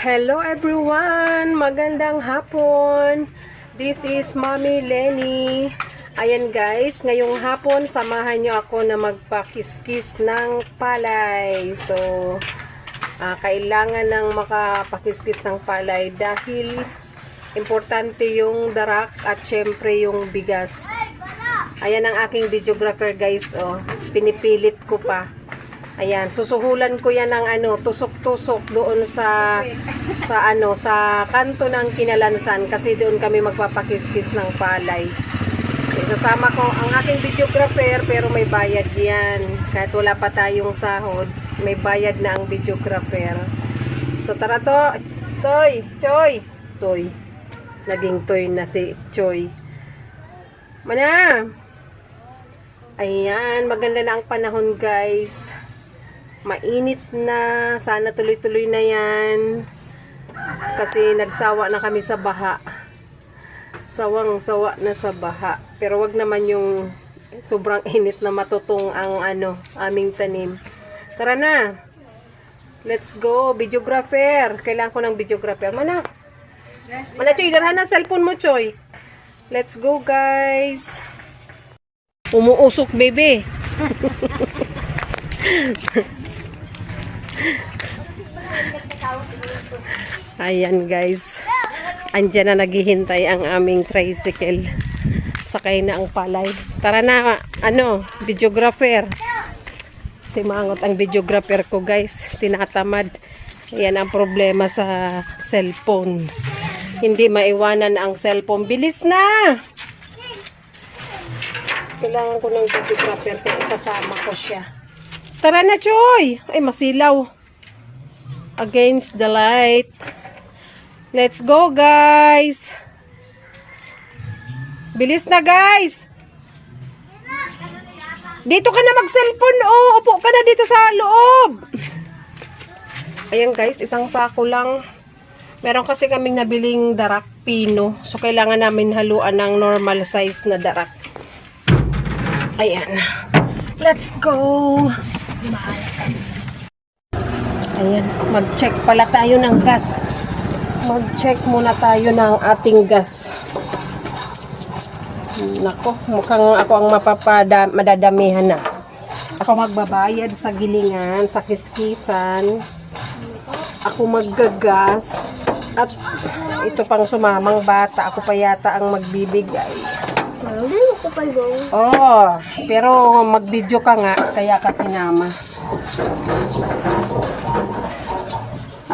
Hello everyone! Magandang hapon! This is Mommy Lenny. Ayan guys, ngayong hapon samahan nyo ako na magpakiskis ng palay. So, kailangan ng makapakiskis ng palay dahil importante yung darak at syempre yung bigas. Ayan ang aking videographer guys. Oh, pinipilit ko pa. Ayan, susuhulan ko yan ng tusok-tusok doon sa kanto ng Kinalansan kasi doon kami magpapakiskis ng palay. Sasama ko ang aking videographer pero may bayad yan. Kahit wala pa tayong sahod, may bayad na ang videographer. So tara to, Toy. Naging Toy na si Choy. Mana? Ayan, maganda na ang panahon guys. Mainit na, sana tuloy-tuloy na yan kasi nagsawa na kami sa baha, sawang-sawa na sa baha, pero wag naman yung sobrang init na matutong ang aming tanim. Tara na, let's go. Videographer, kailangan ko ng videographer. Mana Choy, darhan na cellphone mo Choy. Let's go guys. Umuusok baby. Ayan guys, andyan na naghihintay ang aming tricycle, sakay na ang palay. Tara na, videographer. Simangot ang videographer ko guys, tinatamad. Ayan ang problema sa cellphone, hindi maiwanan ang cellphone. Bilis na, kailangan ko ng videographer kaya isasama ko siya. Tara na Choy, ay masilaw. Against the light. Let's go guys. Bilis na guys. Dito ka na mag-cellphone. Oh, upo ka na dito sa loob. Ayan guys, isang sako lang. Meron kasi kaming nabiling darak pino. So kailangan namin haluan ng normal size na darak. Ayan. Let's go. Ayan, mag-check pala tayo ng gas. Mag-check muna tayo ng ating gas. Nako, mukhang ako ang madadamihan na. Ako magbabayad sa gilingan, sa kiskisan. Ako maggagas. At ito pang sumamang bata, ako pa yata ang magbibigay. Oh, pero mag-video ka nga, kaya kasi nama.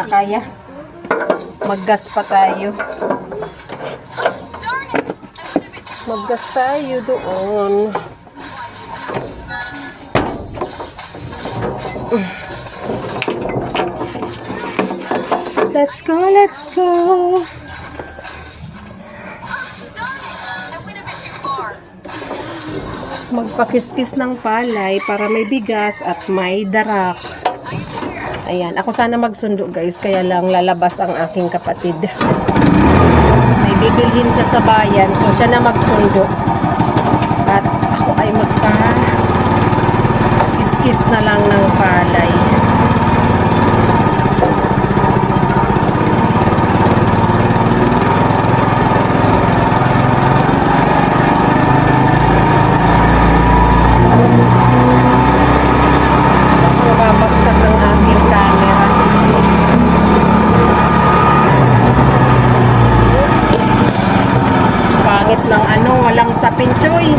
Kaya maggas pa tayo. Maggas tayo doon. Let's go, let's go. Magpakiskis ng palay para may bigas at may darak. Ayan, ako sana magsundo guys, kaya lang lalabas ang aking kapatid. May bibilhin siya sa bayan, so siya na magsundo. At ako ay magpa-kiskis na lang ng palay. Walang sapin Choy.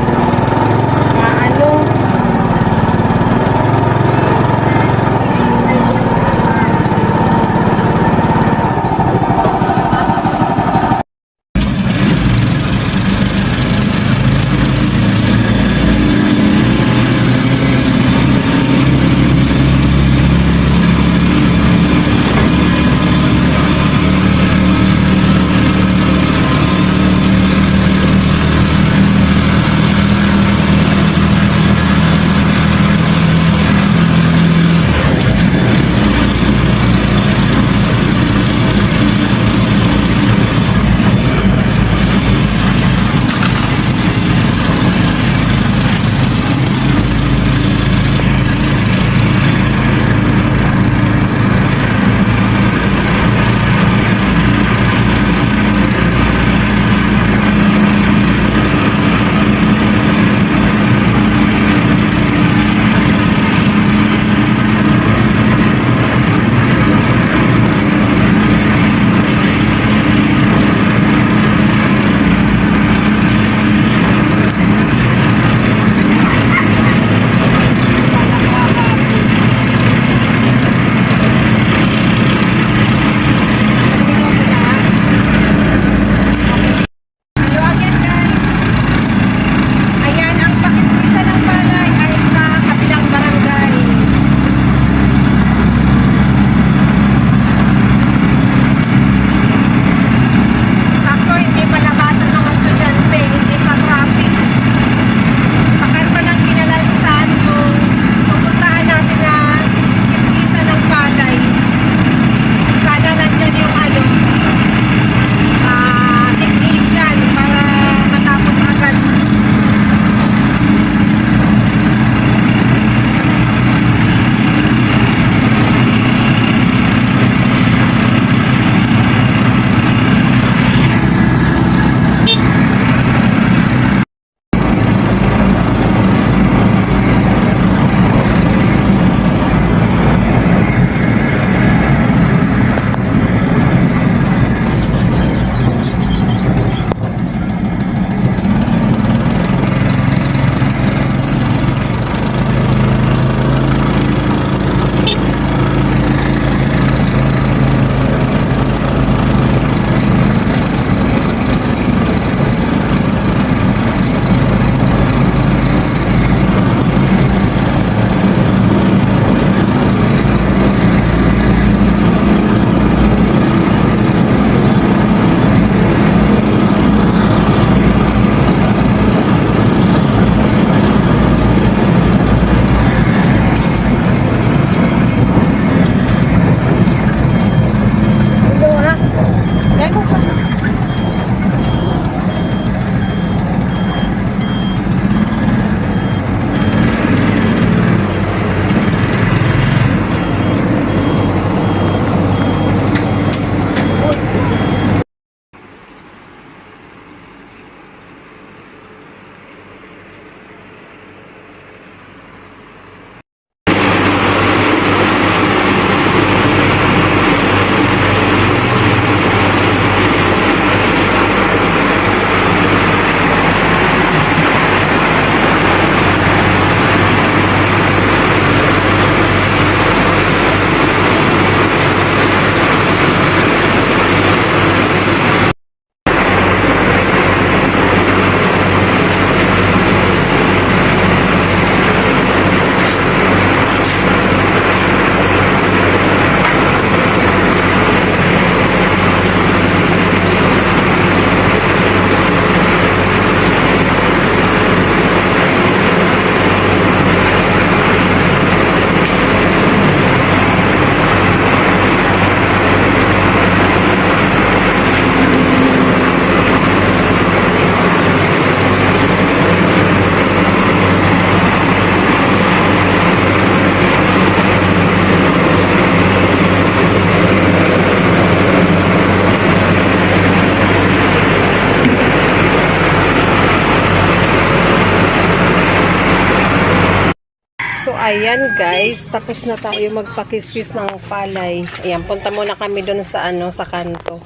Ayan guys, tapos na tayo magpakiskis ng palay. Ayan, punta muna kami doon sa sa kanto.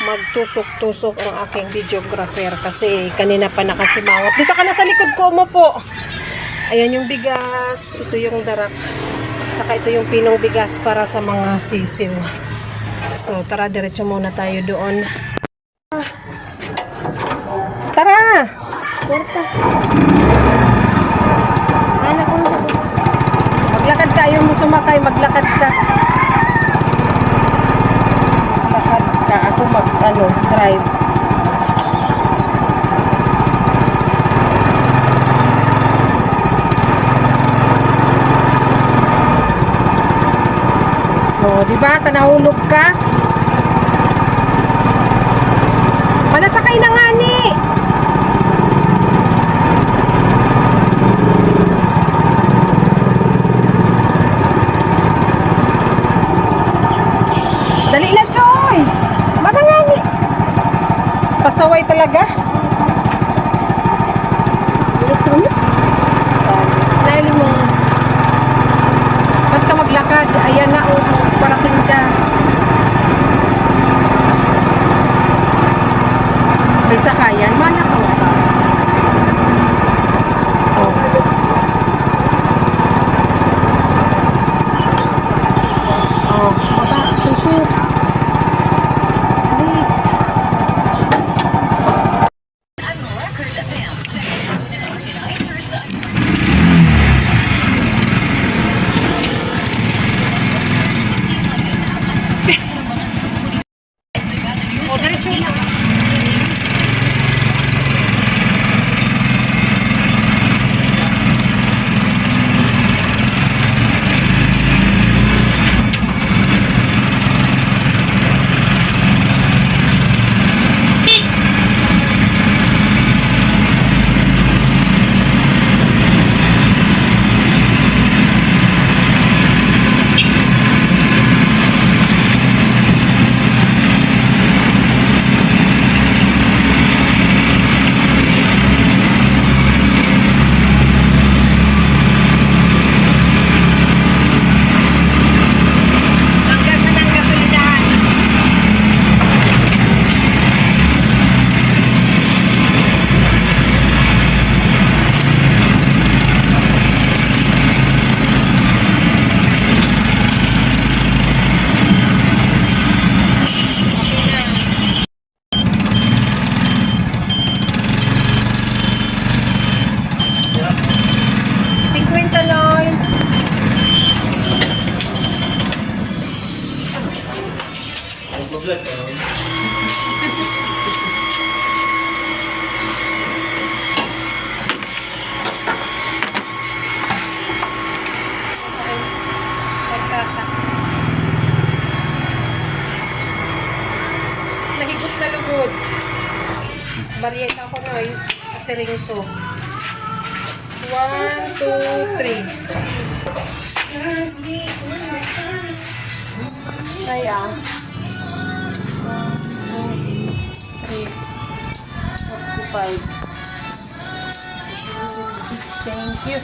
Magtusok-tusok ang aking videographer kasi kanina pa nakasimawat. Dito ka na sa likod ko, umupo. Ayan yung bigas, ito yung darak. Saka ito yung pinong bigas para sa mga sisiw. So, tara, diretso muna tayo doon. Tara! Porta. Maglakad ka, ayaw mo sumakay, maglakad ka. Maglakad ka, ako drive. Oh, di ba? Tanahulog ka? Manasakay na nga ni! Dali na, Choy! Manangani! Pasaway talaga. Naili mo. Ba't ka maglakad? Ayan na, parating ka. May sakayan. Mana ka ka. Oh. Oh, baba, susuk. Oh, diretso na. Hanggasan ang gasolinahan. Cinquenta Noy. Nahigop na lugod. Bariyeta ko na kasi ring to. 1, 2, 3. Kaya 3, 45. Thank you.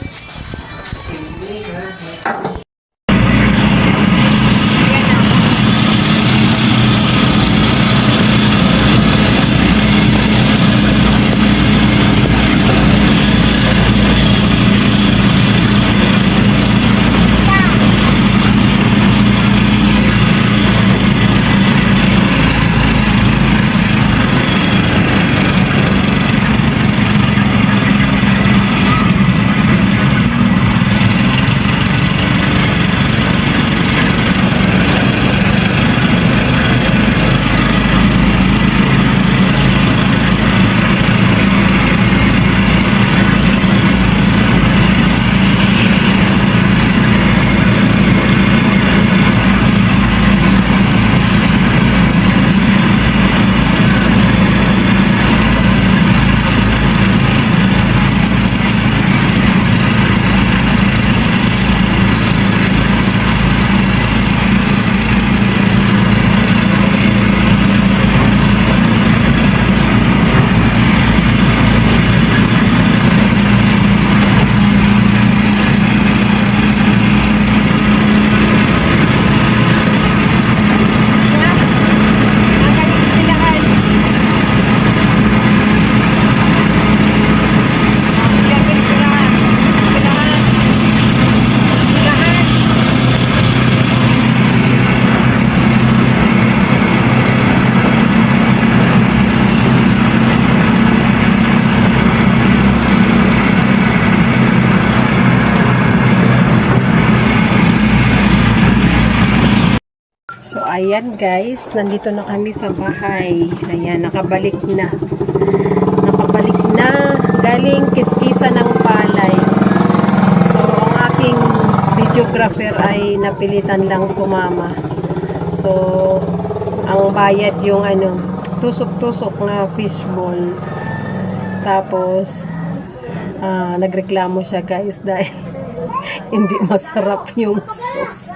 ayan guys, nandito na kami sa bahay. Ayan, nakabalik na. Nakabalik na. Galing kiskisa ng palay. So, ang aking videographer ay napilitan lang sumama. So, ang bayad yung tusok-tusok na fishball. Tapos, nagreklamo siya guys dahil hindi masarap yung sauce.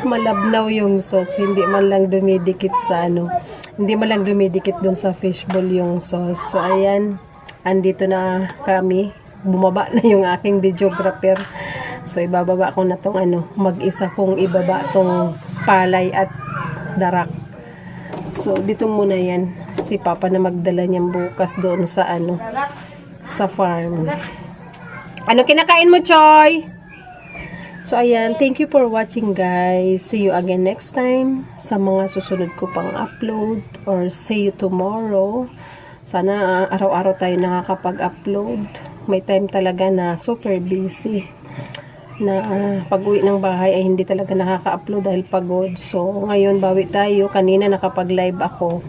Malabnaw yung sauce. Hindi man lang dumidikit sa hindi man lang dumidikit dun sa fishball yung sauce. So, ayan. Andito na kami. Bumaba na yung aking videographer. So, ibababa ko na tong mag-isa kong ibaba tong palay at darak. So, dito muna yan. Si Papa na magdala niyang bukas doon sa sa farm. Ano kinakain mo, Choy? So, ayan. Thank you for watching, guys. See you again next time sa mga susunod ko pang upload or see you tomorrow. Sana araw-araw tayo nakakapag-upload. May time talaga na super busy. Na pag-uwi ng bahay ay hindi talaga nakaka-upload dahil pagod. So, ngayon bawi tayo. Kanina nakapag-live ako.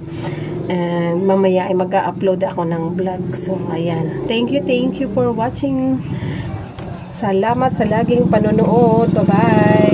And mamaya ay mag-upload ako ng vlog. So, ayan. Thank you for watching. Salamat sa laging panonood. Bye-bye!